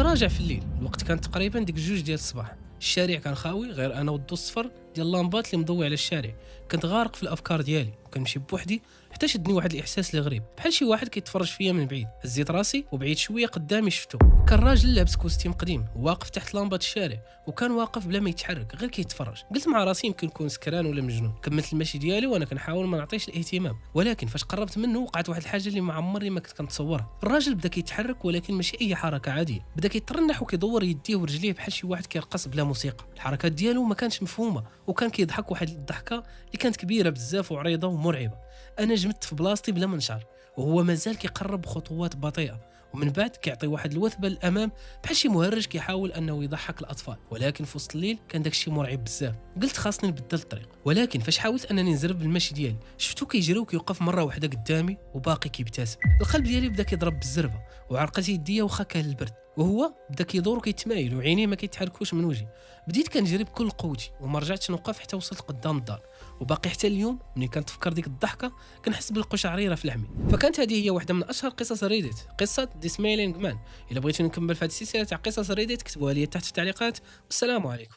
راجع في الليل، الوقت كان تقريبا ديك جوج ديال الصباح. الشارع كان خاوي، غير انا والضو الصفر ديال اللامبات اللي مضوي على الشارع. كنت غارق في الافكار ديالي وكنمشي بوحدي، حتى شدني واحد الاحساس اللي غريب، بحال شي واحد كيتفرج فيا من بعيد. هزيت راسي وبعيد شويه قدامي شفتو، كان راجل لابس كوستيم قديم واقف تحت لامبات الشارع، وكان واقف بلا ما يتحرك غير كيتفرج. قلت مع راسي يمكن يكون سكران ولا مجنون. كملت المشي ديالي وانا كنحاول ما نعطيش الاهتمام، ولكن فاش قربت منه وقعت واحد الحاجه اللي ما عمري ما كنت كنتصورها. الراجل بدا كيتحرك ولكن ماشي اي حركه عاديه، بدا كيترنح وكيدور يديه ورجليه بحال شي واحد كيرقص بلا موسيقى. الحركات ديالو ما كانش مفهومه، وكان كيضحك واحد الضحكه اللي كانت كبيره بزاف وعريضه ومرعبه. انا جمدت في بلاصتي بلا ما نشعر، وهو مازال كيقرب بخطوات بطيئه، ومن بعد كيعطي واحد الوثبه للامام بحال شي مهرج كيحاول انه يضحك الاطفال. ولكن في وسط الليل كان داكشي مرعب بزاف. قلت خاصني نبدل الطريق، ولكن فاش حاولت انني نزرب بالمشي ديالي شفتو كيجري وكيوقف مره واحده قدامي وباقي كيبتسم. القلب ديالي بدا كيضرب بالزربه، وعرقت يديا واخا كان البرد، وهو بدا كيدور وكيتمايل وعينيه ما كيتحركوش من وجهي. بديت كنجري بكل قوتي وما رجعتش نوقف حتى وصلت قدام الدار. وباقي حتى اليوم ملي كنتفكر ديك الضحكه كنحس بالقشعريره في لحمي. فكانت هذه هي واحده من اشهر قصص ريديت، قصه دي سمايلينغ مان. الا بغيتو نكمل في هذه السلسله تاع قصص ريديت كتبوها لي تحت في التعليقات. والسلام عليكم.